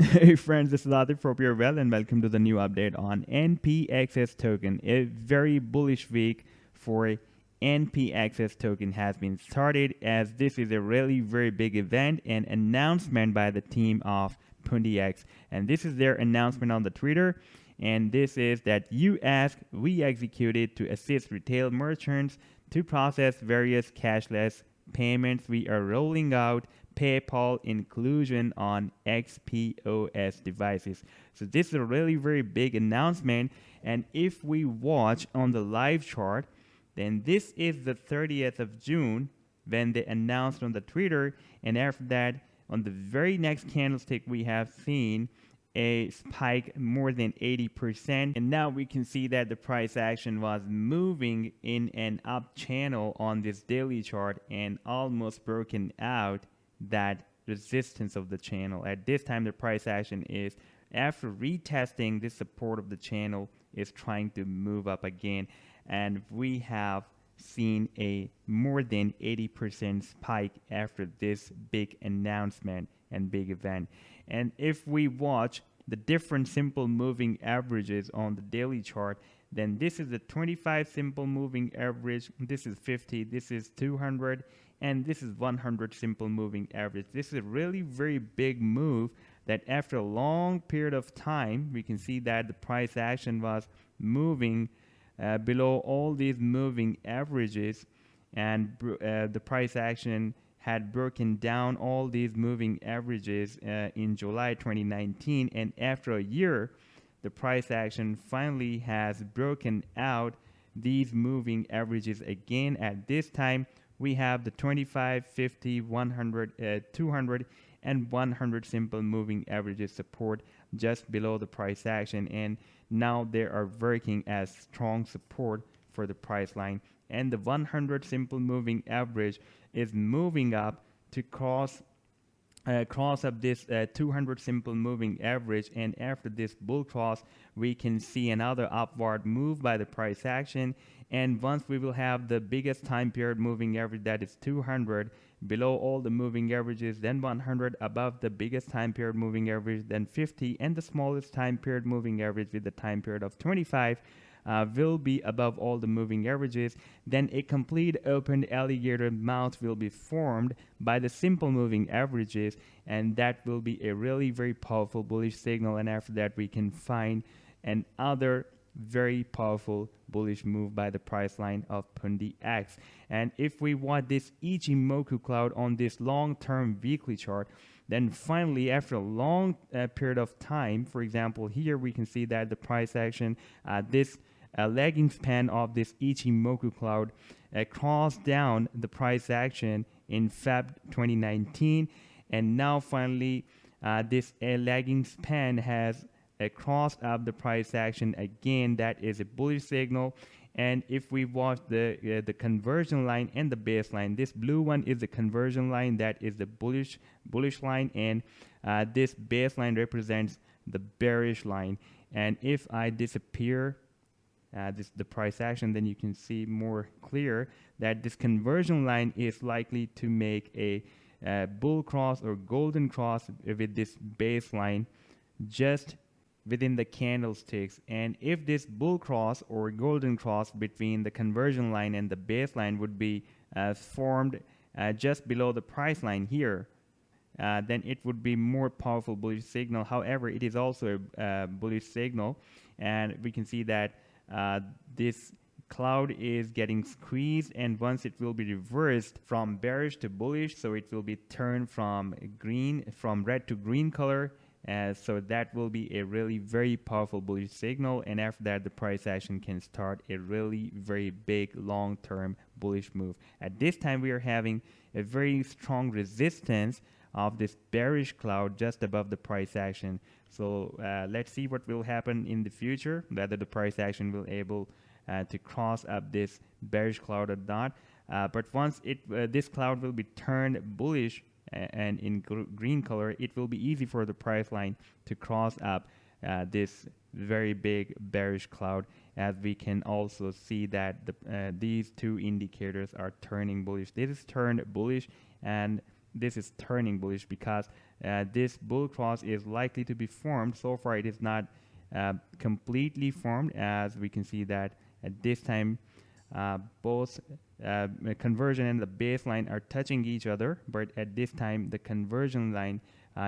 Hey friends, this is Adit. Hope you're well and welcome to the new update on NPXS token. A very bullish week for NPXS token has been started as this is a really very big event and announcement by the team of Pundi. And this is their announcement on the Twitter. And this is that you ask, we executed to assist retail merchants to process various cashless payments. We are rolling out PayPal inclusion on XPOS devices. So this is a really very big announcement. And if we watch on the live chart, then this is the 30th of June when they announced on the Twitter. And after that, on the very next candlestick, we have seen a spike more than 80%. And now we can see that the price action was moving in an up channel on this daily chart and almost broken out that resistance of the channel. At this time, the price action is, after retesting this support of the channel, is trying to move up again. And we have seen a more than 80% spike after this big announcement and big event. And if we watch the different simple moving averages on the daily chart, then this is the 25 simple moving average, this is 50, this is 200, and this is 100 simple moving average. This is a really very big move that after a long period of time, we can see that the price action was moving below all these moving averages, and the price action had broken down all these moving averages in July 2019, and after a year, the price action finally has broken out these moving averages again. At this time, we have the 25, 50, 100, 200, and 100 simple moving averages support just below the price action, and now they are working as strong support for the price line. And the 100 simple moving average is moving up to cross up this 200 simple moving average, and after this bull cross we can see another upward move by the price action. And once we will have the biggest time period moving average, that is 200, below all the moving averages, then 100, above the biggest time period moving average, then 50, and the smallest time period moving average with the time period of 25 will be above all the moving averages. Then a complete opened alligator mouth will be formed by the simple moving averages, and that will be a really very powerful bullish signal. And after that, we can find another very powerful bullish move by the price line of Pundi X. And if we want this Ichimoku cloud on this long-term weekly chart, then finally, after a long period of time, for example, here we can see that the price action, this lagging span of this Ichimoku cloud crossed down the price action in Feb 2019, and now finally this lagging span has crossed up the price action again. That is a bullish signal. And if we watch the conversion line and the baseline, this blue one is the conversion line, that is the bullish line, and this baseline represents the bearish line. And if I disappear the price action, then you can see more clear that this conversion line is likely to make a bull cross or golden cross with this baseline just within the candlesticks. And if this bull cross or golden cross between the conversion line and the baseline would be formed just below the price line here, then it would be more powerful bullish signal. However, it is also a bullish signal, and we can see that this cloud is getting squeezed, and once it will be reversed from bearish to bullish, so it will be turned from red to green color. So that will be a really very powerful bullish signal, and after that the price action can start a really very big long-term bullish move. At this time we are having a very strong resistance of this bearish cloud just above the price action. So let's see what will happen in the future, whether the price action will able to cross up this bearish cloud or not. But once this cloud will be turned bullish and in green color, it will be easy for the price line to cross up this very big bearish cloud, as we can also see that these two indicators are turning bullish. This is turned bullish, and this is turning bullish because this bull cross is likely to be formed. So far it is not completely formed, as we can see that at this time both conversion and the baseline are touching each other, but at this time the conversion line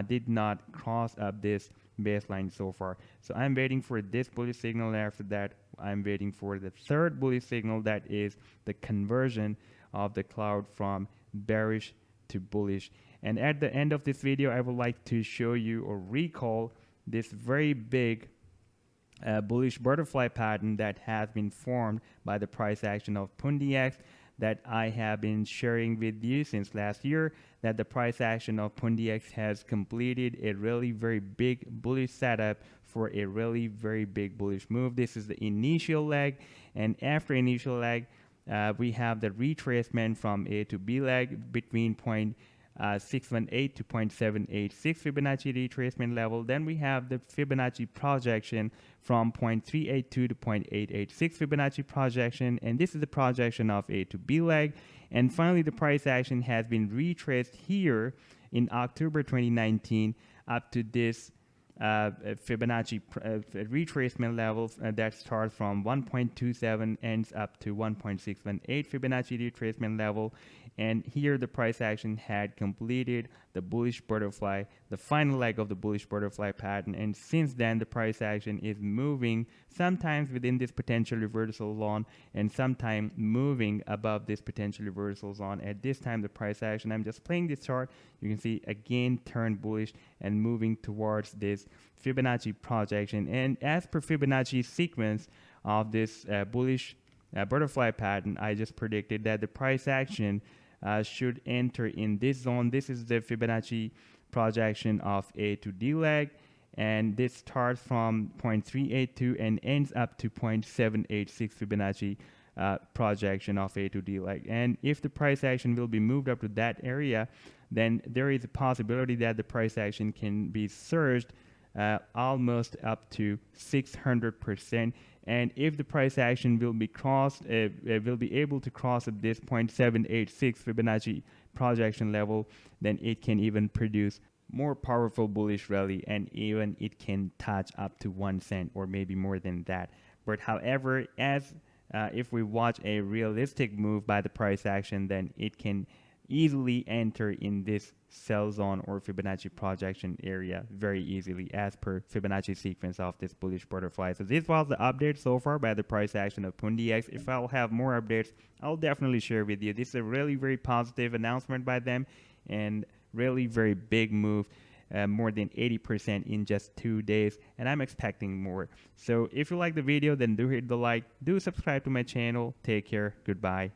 did not cross up this baseline so far. So I'm waiting for this bullish signal, and after that I'm waiting for the third bullish signal, that is the conversion of the cloud from bearish to bullish. And at the end of this video I would like to show you or recall this very big bullish butterfly pattern that has been formed by the price action of Pundi X that I have been sharing with you since last year, that the price action of Pundi X has completed a really very big bullish setup for a really very big bullish move. This is the initial leg, and after initial leg we have the retracement from A to B leg between 0.618 to 0.786 Fibonacci retracement level. Then we have the Fibonacci projection from 0.382 to 0.886 Fibonacci projection, and this is the projection of A to B leg. And finally the price action has been retraced here in October 2019 up to this Fibonacci retracement levels that starts from 1.27 ends up to 1.618 Fibonacci retracement level. And here the price action had completed the bullish butterfly, the final leg of the bullish butterfly pattern, and since then the price action is moving sometimes within this potential reversal zone and sometimes moving above this potential reversal zone. At this time the price action, I'm just playing this chart, you can see again turned bullish and moving towards this Fibonacci projection. And as per Fibonacci sequence of this bullish butterfly pattern, I just predicted that the price action should enter in this zone. This is the Fibonacci projection of A to D leg, and this starts from 0.382 and ends up to 0.786 Fibonacci projection of A to D leg. And if the price action will be moved up to that area, then there is a possibility that the price action can be surged almost up to 600%. And if the price action will be crossed, will be able to cross at this 0.786 Fibonacci projection level, then it can even produce more powerful bullish rally, and even it can touch up to 1 cent or maybe more than that. But however, as if we watch a realistic move by the price action, then it can easily enter in this sell zone or Fibonacci projection area very easily as per Fibonacci sequence of this bullish butterfly. So this was the update so far by the price action of Pundi X. If I'll have more updates, I'll definitely share with you. This is a really very positive announcement by them and really very big move, more than 80% in just 2 days, and I'm expecting more. So if you like the video, then do hit the like, do subscribe to my channel. Take care, goodbye.